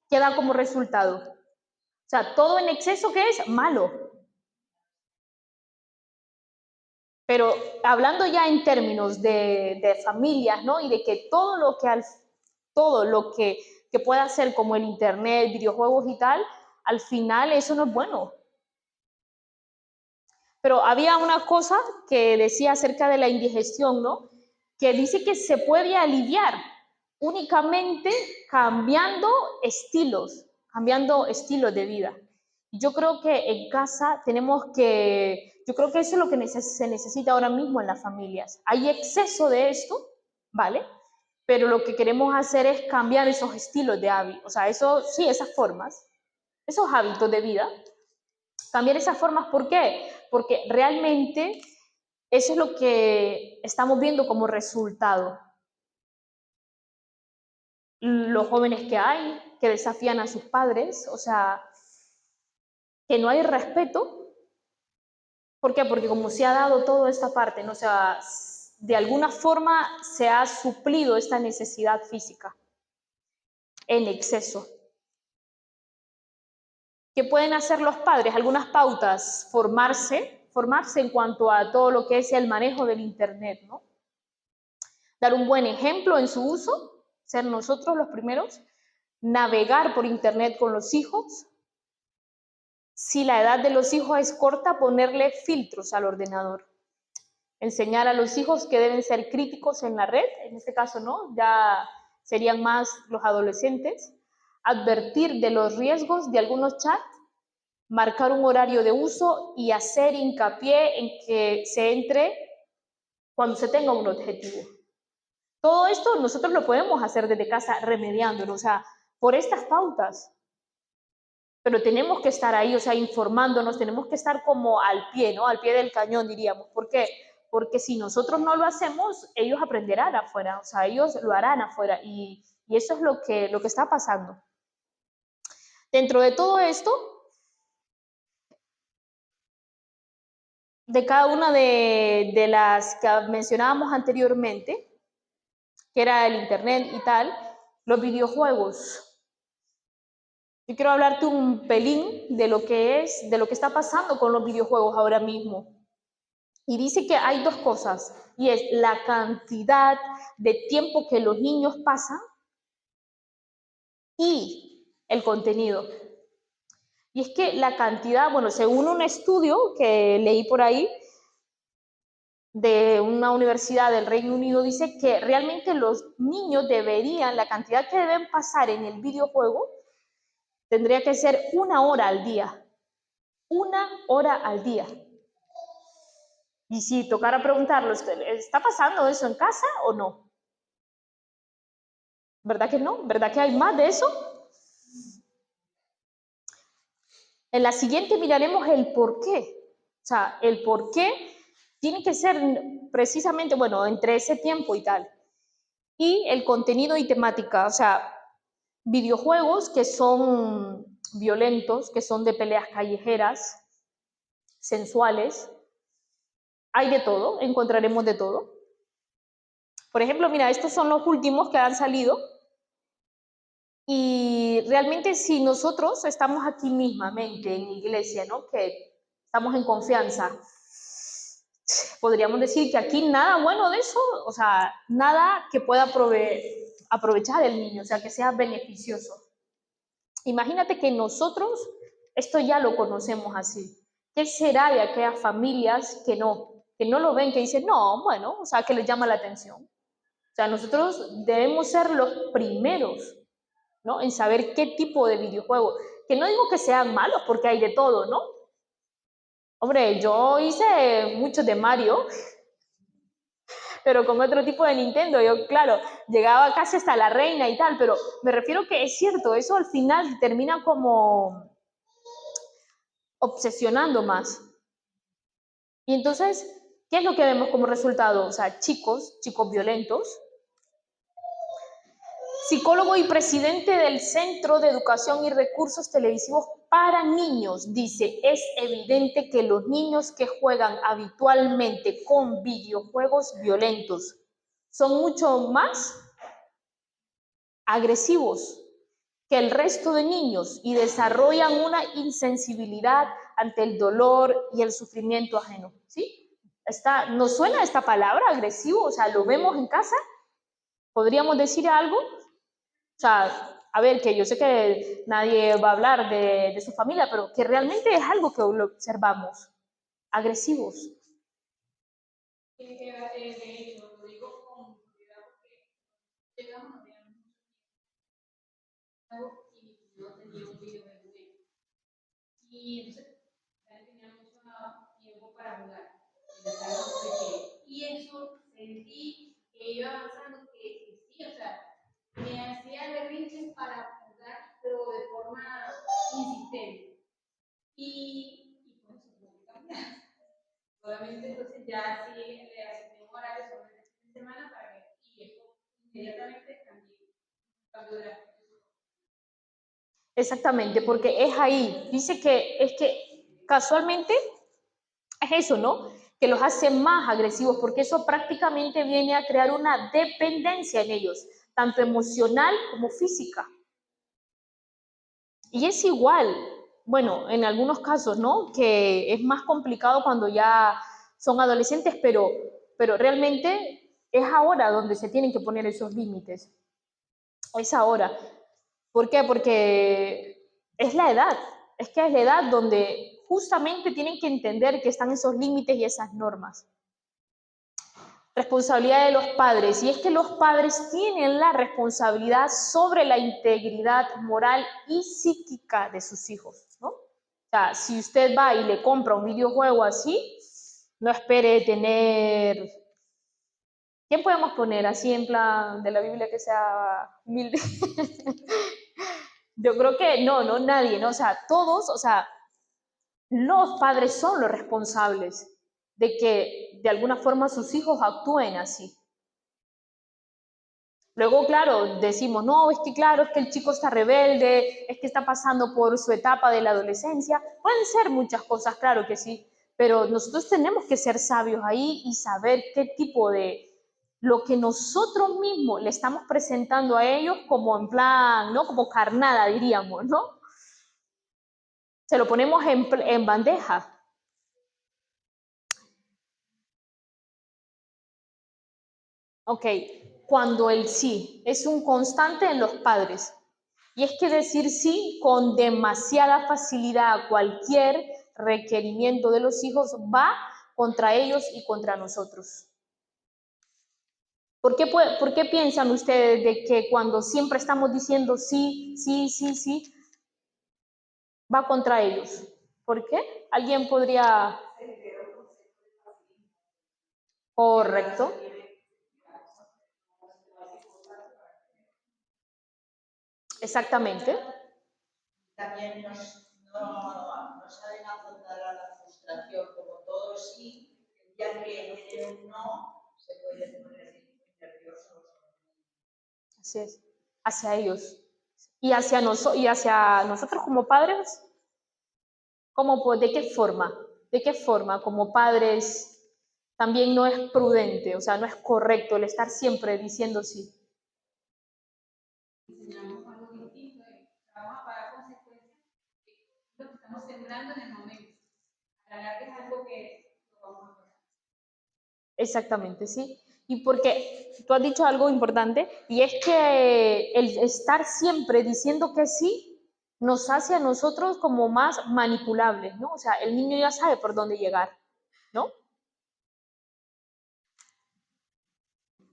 da como resultado. O sea, todo en exceso que es malo. Pero hablando ya en términos de familias, ¿no? Y de que todo lo que pueda hacer como el internet, videojuegos y tal, al final eso no es bueno. Pero había una cosa que decía acerca de la indigestión, ¿no? Que dice que se puede aliviar únicamente cambiando estilos de vida. Yo creo que en casa yo creo que eso es lo que se necesita ahora mismo en las familias. Hay exceso de esto, ¿vale? Pero lo que queremos hacer es cambiar esos estilos de hábitos, o sea, eso, sí, esas formas, esos hábitos de vida, cambiar esas formas. ¿Por qué? Porque realmente eso es lo que estamos viendo como resultado. Los jóvenes que hay, que desafían a sus padres, o sea, que no hay respeto. ¿Por qué? Porque como se ha dado toda esta parte, ¿no? O sea, de alguna forma se ha suplido esta necesidad física en exceso. ¿Qué pueden hacer los padres? Algunas pautas, formarse en cuanto a todo lo que es el manejo del Internet, ¿no? Dar un buen ejemplo en su uso, ser nosotros los primeros, navegar por Internet con los hijos. Si la edad de los hijos es corta, ponerle filtros al ordenador. Enseñar a los hijos que deben ser críticos en la red, en este caso, ¿no? Ya serían más los adolescentes. Advertir de los riesgos de algunos chats, marcar un horario de uso y hacer hincapié en que se entre cuando se tenga un objetivo. Todo esto nosotros lo podemos hacer desde casa remediándolo, o sea, por estas pautas. Pero tenemos que estar ahí, o sea, informándonos, tenemos que estar como al pie, ¿no? Al pie del cañón, diríamos. ¿Por qué? Porque si nosotros no lo hacemos, ellos aprenderán afuera, o sea, ellos lo harán afuera y eso es lo que está pasando. Dentro de todo esto, de cada una de las que mencionábamos anteriormente, que era el internet y tal, los videojuegos. Yo quiero hablarte un pelín de lo que está pasando con los videojuegos ahora mismo. Y dice que hay dos cosas, y es la cantidad de tiempo que los niños pasan y el contenido. Y es que la cantidad, bueno, según un estudio que leí por ahí de una universidad del Reino Unido, dice que realmente los niños deberían, la cantidad que deben pasar en el videojuego, tendría que ser 1 hora al día. 1 hora al día. Y si tocara preguntarlo, ¿está pasando eso en casa o no? ¿Verdad que no? ¿Verdad que hay más de eso? En la siguiente miraremos el por qué. O sea, el por qué tiene que ser precisamente, bueno, entre ese tiempo y tal. Y el contenido y temática, o sea, videojuegos que son violentos, que son de peleas callejeras, sensuales. Hay de todo, encontraremos de todo. Por ejemplo, mira, estos son los últimos que han salido. Y realmente si nosotros estamos aquí mismamente en iglesia, ¿no? Que estamos en confianza, podríamos decir que aquí nada bueno de eso, o sea, nada que pueda aprovechar el niño, o sea, que sea beneficioso. Imagínate que nosotros esto ya lo conocemos así. ¿Qué será de aquellas familias que no lo ven, que dicen, no, bueno, o sea, que les llama la atención? O sea, nosotros debemos ser los primeros, ¿no? En saber qué tipo de videojuego. Que no digo que sean malos, porque hay de todo, ¿no? Hombre, yo hice muchos de Mario, pero con otro tipo de Nintendo. Yo, claro, llegaba casi hasta la reina y tal, pero me refiero que es cierto, eso al final termina como obsesionando más. Y entonces, ¿qué es lo que vemos como resultado? O sea, chicos violentos. Psicólogo y presidente del Centro de Educación y Recursos Televisivos para Niños dice, es evidente que los niños que juegan habitualmente con videojuegos violentos son mucho más agresivos que el resto de niños y desarrollan una insensibilidad ante el dolor y el sufrimiento ajeno. ¿Sí? ¿Nos suena esta palabra agresivo? O sea, ¿lo vemos en casa? ¿Podríamos decir algo? O sea, a ver, que yo sé que nadie va a hablar de su familia, pero que realmente es algo que lo observamos. Agresivos. De hecho, lo digo con propiedad porque llegamos a tener y no tenía un video de juguete. Y entonces tenía mucho tiempo para jugar. Y eso sentí que iba avanzando, que sí, o sea, me hacía berrinches para jugar, pero de forma insistente. Y pues eso tuvo que cambiar. Obviamente, entonces ya sí le asigné un horario sobre el fin de semana para que, y eso inmediatamente cambió de la. Exactamente, porque es ahí. Dice que es que casualmente es eso, ¿no? Que los hace más agresivos, porque eso prácticamente viene a crear una dependencia en ellos, tanto emocional como física. Y es igual, bueno, en algunos casos, ¿no? Que es más complicado cuando ya son adolescentes, pero realmente es ahora donde se tienen que poner esos límites. Es ahora. ¿Por qué? Porque es la edad. Es que es la edad donde justamente tienen que entender que están esos límites y esas normas. Responsabilidad de los padres. Y es que los padres tienen la responsabilidad sobre la integridad moral y psíquica de sus hijos, ¿no? O sea, si usted va y le compra un videojuego así, no espere tener. ¿Quién podemos poner así en plan de la Biblia que sea humilde? Yo creo que no, nadie, ¿no? O sea, todos, o sea, los padres son los responsables de que de alguna forma sus hijos actúen así. Luego, claro, decimos, no, es que claro, es que el chico está rebelde, es que está pasando por su etapa de la adolescencia. Pueden ser muchas cosas, claro que sí, pero nosotros tenemos que ser sabios ahí y saber qué tipo de, lo que nosotros mismos le estamos presentando a ellos como en plan, ¿no? Como carnada, diríamos, ¿no? Se lo ponemos en bandeja. Ok, cuando el sí es un constante en los padres. Y es que decir sí con demasiada facilidad a cualquier requerimiento de los hijos va contra ellos y contra nosotros. ¿Por qué piensan ustedes de que cuando siempre estamos diciendo sí, sí, sí, sí, va contra ellos? ¿Por qué? ¿Alguien podría...? Correcto. Exactamente. También nos saben afrontar a la frustración, como todo sí, ya que tiene un no, se puede poner nerviosos. Así es. Hacia ellos. Y hacia nosotros como padres, ¿de qué forma? ¿De qué forma como padres también no es prudente, o sea, no es correcto el estar siempre diciendo sí? Enseñamos algo distinto y vamos a pagar consecuencias de lo que estamos sembrando en el momento. A la larga es algo que lo vamos a pagar. Exactamente, sí. Y porque tú has dicho algo importante, y es que el estar siempre diciendo que sí nos hace a nosotros como más manipulables, ¿no? O sea, el niño ya sabe por dónde llegar, ¿no?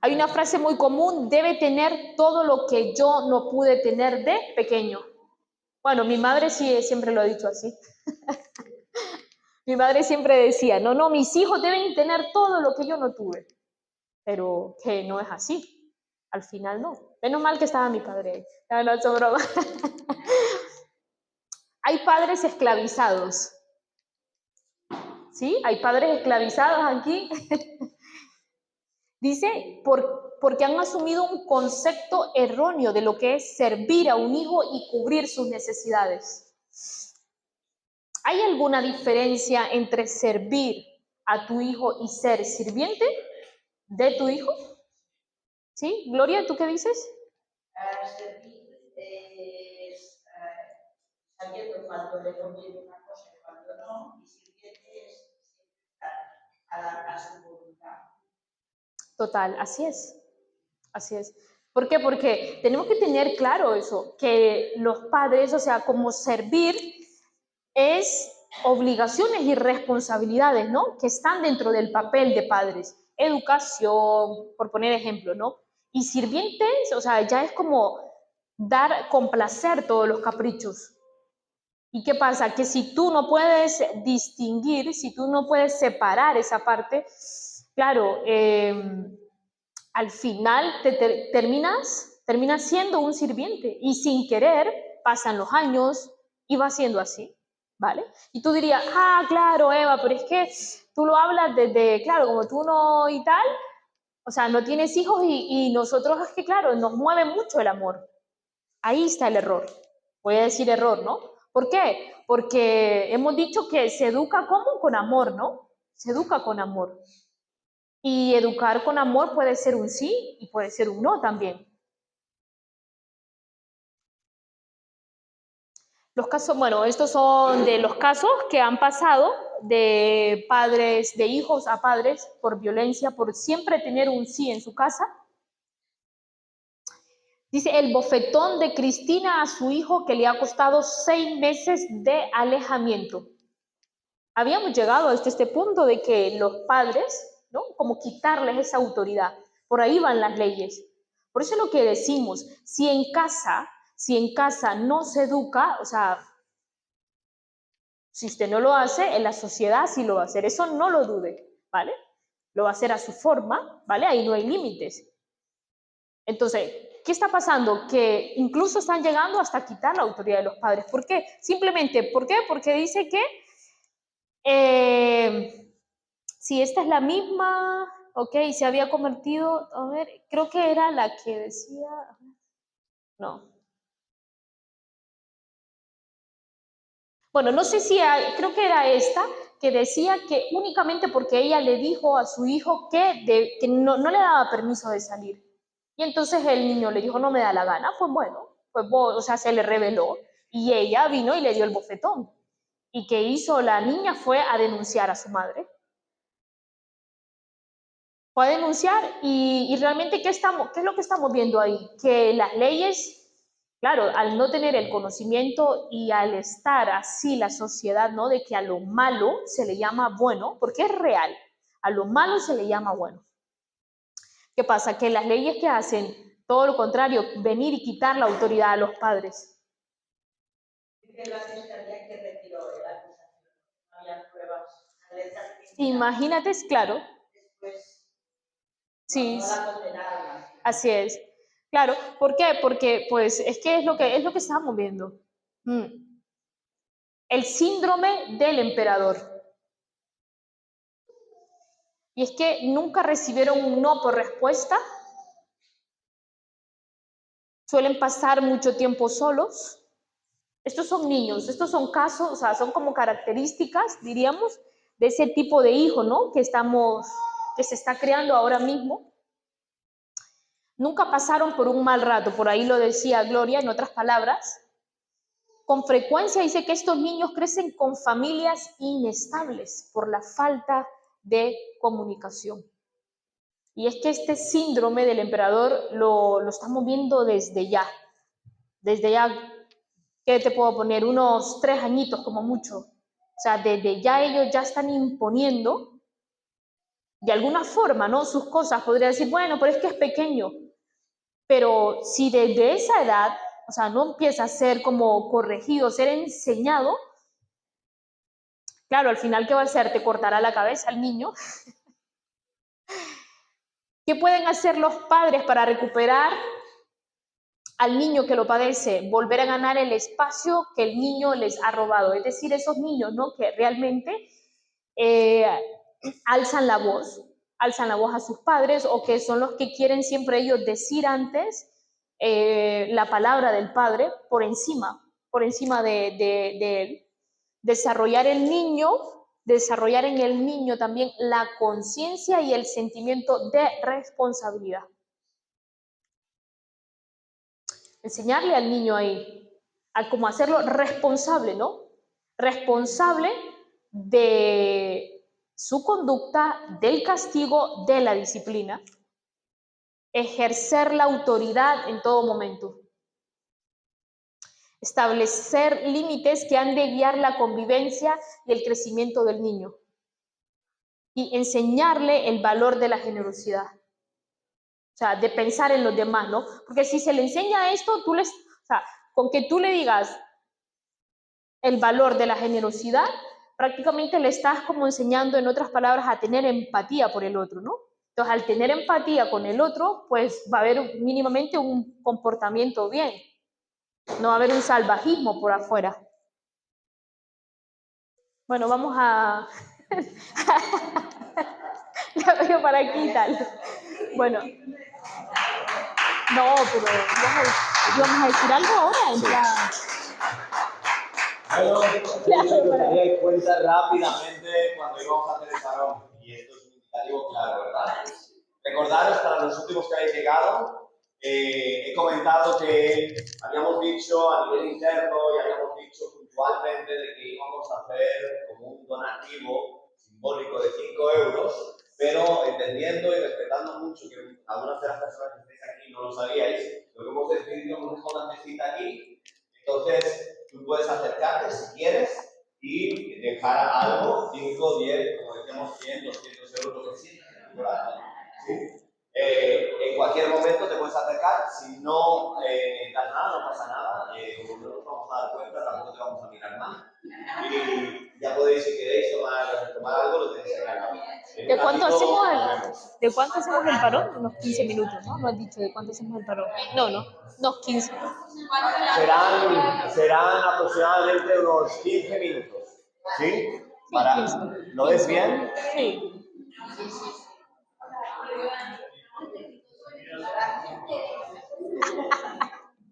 Hay una frase muy común: debe tener todo lo que yo no pude tener de pequeño. Bueno, mi madre sí siempre lo ha dicho así. Mi madre siempre decía, no, no, mis hijos deben tener todo lo que yo no tuve. Pero que no es así. Al final no. Menos mal que estaba mi padre. No, no, son broma. Hay padres esclavizados. ¿Sí? Hay padres esclavizados aquí. Dice, porque han asumido un concepto erróneo de lo que es servir a un hijo y cubrir sus necesidades. ¿Hay alguna diferencia entre servir a tu hijo y ser sirviente de tu hijo? ¿Sí? Gloria, ¿tú qué dices? Servir es sabiendo cuando le conviene una cosa y cuando no, y sirviente es estar a su voluntad. Total, así es. Así es. ¿Por qué? Porque tenemos que tener claro eso, que los padres, o sea, como servir es obligaciones y responsabilidades, ¿no? Que están dentro del papel de padres. Educación, por poner ejemplo, ¿no? Y sirvientes, o sea, ya es como complacer todos los caprichos. ¿Y qué pasa? Que si tú no puedes distinguir, si tú no puedes separar esa parte, claro, al final terminas siendo un sirviente y sin querer pasan los años y va siendo así, ¿vale? Y tú dirías, claro, Eva, pero es que tú lo hablas desde, claro, como tú no y tal, o sea, no tienes hijos y nosotros es que, claro, nos mueve mucho el amor. Ahí está el error. Voy a decir error, ¿no? ¿Por qué? Porque hemos dicho que se educa como con amor, ¿no? Se educa con amor. Y educar con amor puede ser un sí y puede ser un no también. Los casos, bueno, estos son de los casos que han pasado de padres, de hijos a padres por violencia, por siempre tener un sí en su casa. Dice, el bofetón de Cristina a su hijo que le ha costado 6 meses de alejamiento. Habíamos llegado hasta este punto de que los padres, ¿no? Como quitarles esa autoridad. Por ahí van las leyes. Por eso es lo que decimos, si en casa no se educa, o sea, si usted no lo hace, en la sociedad sí lo va a hacer. Eso no lo dude, ¿vale? Lo va a hacer a su forma, ¿vale? Ahí no hay límites. Entonces, ¿qué está pasando? Que incluso están llegando hasta quitar la autoridad de los padres. ¿Por qué? Simplemente, ¿por qué? Porque dice que si esta es la misma, ok, se había convertido, a ver, creo que era la que decía, no. Bueno, no sé si creo que era esta que decía que únicamente porque ella le dijo a su hijo que no le daba permiso de salir. Y entonces el niño le dijo, no me da la gana, pues bueno, pues o sea, se le reveló y ella vino y le dio el bofetón. ¿Y qué hizo la niña? Fue a denunciar a su madre. Fue a denunciar y realmente ¿qué es lo que estamos viendo ahí? Que las leyes, claro, al no tener el conocimiento y al estar así la sociedad, ¿no? De que a lo malo se le llama bueno, porque es real, a lo malo se le llama bueno. ¿Qué pasa? Que las leyes que hacen todo lo contrario, venir y quitar la autoridad a los padres. Dice la fiscalía que retiró la acusación, no había pruebas. Imagínate, es claro. Después, Sí, no la condenaron. así es. Claro, ¿por qué? Porque pues es lo que estamos viendo. El síndrome del emperador. Y es que nunca recibieron un no por respuesta. Suelen pasar mucho tiempo solos. Estos son niños, estos son casos, o sea, son como características, diríamos, de ese tipo de hijo, ¿no? Que se está creando ahora mismo. Nunca pasaron por un mal rato, por ahí lo decía Gloria, en otras palabras. Con frecuencia dice que estos niños crecen con familias inestables por la falta de comunicación. Y es que este síndrome del emperador lo estamos viendo desde ya. Desde ya, ¿qué te puedo poner? Unos 3 añitos como mucho. O sea, desde ya ellos ya están imponiendo de alguna forma, ¿no? Sus cosas. Podría decir, bueno, pero es que es pequeño. Pero si desde esa edad, o sea, no empieza a ser como corregido, ser enseñado, claro, al final, ¿qué va a hacer? Te cortará la cabeza al niño. ¿Qué pueden hacer los padres para recuperar al niño que lo padece? Volver a ganar el espacio que el niño les ha robado. Es decir, esos niños, ¿no? Que realmente alzan la voz a sus padres o que son los que quieren siempre ellos decir antes la palabra del padre por encima de él. Desarrollar en el niño también la conciencia y el sentimiento de responsabilidad. Enseñarle al niño ahí a cómo hacerlo responsable, ¿no? Responsable de su conducta, del castigo, de la disciplina. Ejercer la autoridad en todo momento. Establecer límites que han de guiar la convivencia y el crecimiento del niño. Y enseñarle el valor de la generosidad. O sea, de pensar en los demás, ¿no? Porque si se le enseña esto, con que tú le digas el valor de la generosidad, prácticamente le estás como enseñando, en otras palabras, a tener empatía por el otro, ¿no? Entonces, al tener empatía con el otro, pues va a haber mínimamente un comportamiento bien. No va a haber un salvajismo por afuera. Bueno, vamos a... La veo para aquí y tal. Bueno. No, pero ¿íbamos a decir algo ahora? En plan... Bueno, me gustaría ir cuenta rápidamente cuando íbamos a hacer el salón. Y esto es un indicativo claro, ¿verdad? Recordaros para los últimos que habéis llegado, he comentado que habíamos dicho a nivel interno y habíamos dicho puntualmente de que íbamos a hacer como un donativo simbólico de 5 euros, pero entendiendo y respetando mucho que algunas de las personas que estáis aquí no lo sabíais, lo que hemos decidido es dejar una mesita aquí. Entonces, tú puedes acercarte si quieres y dejar algo, 5, 10, como decíamos, 100, 200 euros, lo que sientas. ¿Sí? En cualquier momento te puedes acercar, si no das nada, no pasa nada, como no nos vamos a dar cuenta, tampoco te vamos a mirar más. Y ya podéis, si queréis, tomar algo, lo tenéis acá. ¿De cuánto hacemos el parón? Unos 15 minutos, ¿no? No has dicho de cuánto hacemos el parón. No, unos 15. Serán aproximadamente unos 15 minutos. ¿Sí? ¿Lo ves bien? Sí.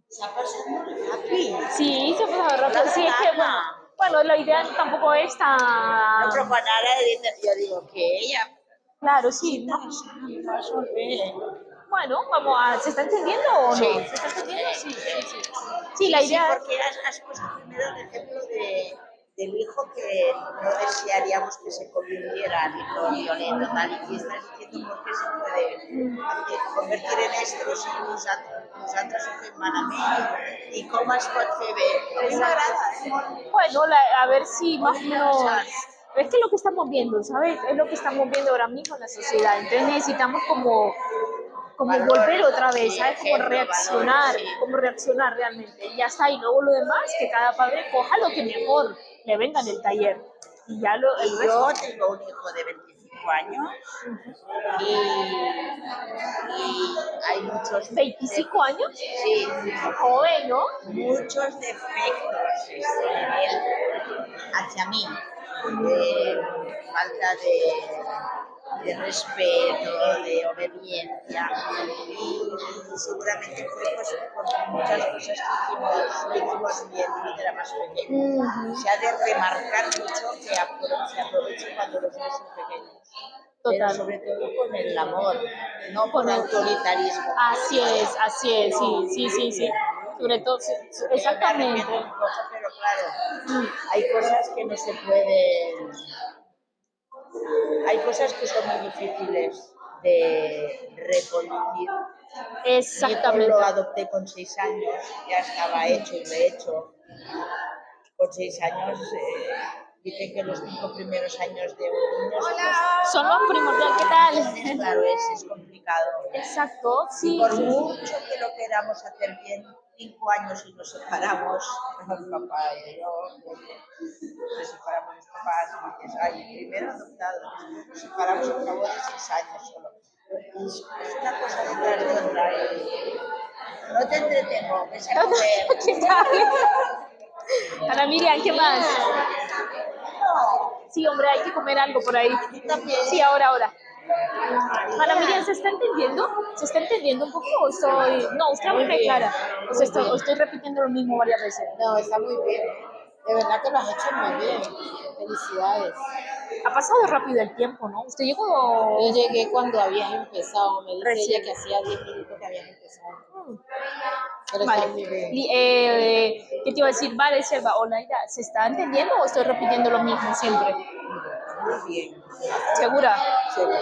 Se ha pasado rápido. Sí, se ha pasado rápido. Sí, es que, bueno, la idea tampoco es tan... No, pero para nada, yo digo que ella... Claro, sí. ¿No? Bueno, ¿se está entendiendo o no? Sí. ¿Se está entendiendo? Sí. Sí, la idea... Sí, porque has puesto primero el ejemplo de del hijo que no desearíamos que se convirtiera en hijo violento, tal, y estás diciendo por qué se puede convertir en esto, si nosaltres ho fem malament i com es pot fer bé. A mi m'agrada, Bueno, a ver si más o menos... Es que es lo que estamos viendo, ¿sabes? Es lo que estamos viendo ahora mismo en la sociedad. Entonces necesitamos como volver otra vez, ¿sabes? Como reaccionar realmente. Y ya está, y luego lo demás, que cada padre coja lo que mejor le venga en el taller. Y ya el resto. Yo tengo un hijo de 25 años y hay muchos... ¿25 años? Sí, Joven, ¿no? muchos defectos en él hacia mí. Falta de respeto, de obediencia, y seguramente fue pues, por muchas cosas que hicimos bien cuando era más pequeño. Se ha de remarcar mucho que se aproveche cuando los niños son pequeños. Total. Pero sobre todo con el amor, no con autoritarismo. Así es, sí. Sobre todo, exactamente. Pero claro, hay cosas que no se pueden... Hay cosas que son muy difíciles de reconducir. Exactamente. Yo lo adopté con 6 años, ya estaba hecho y rehecho. Con 6 años dicen que los 5 primeros años de un niño son los primordiales, ¿qué tal? Entonces, claro, es complicado. Exacto, sí. Por mucho que lo queramos hacer bien, 5 años y nos separamos, el papá y yo, nos separamos los papás, y dices, ay, primero adoptado, nos separamos al cabo de 6 años solo. Es una cosa detrás de otra. No te entretengo, ves a comer. ¿Qué tal? Ana Miriam, ¿qué más? Sí, hombre, hay que comer algo por ahí. Sí, ahora. Ana Miriam, ¿se está entendiendo? ¿Se está entendiendo un poco o estoy...? No, usted habla clara. O sea, estoy repitiendo lo mismo varias veces. No, está muy bien. De verdad que lo has hecho muy bien. Felicidades. Ha pasado rápido el tiempo, ¿no? Usted llegó... Yo llegué cuando habías empezado. Me dice Recién. ella que hacía 10 minutos que habías empezado. Pero Vale. está muy bien. ¿Qué te iba a decir? Vale, Selva, Olaida, ¿se está entendiendo o estoy repitiendo lo mismo siempre? Muy bien. ¿Segura? ¿Segura?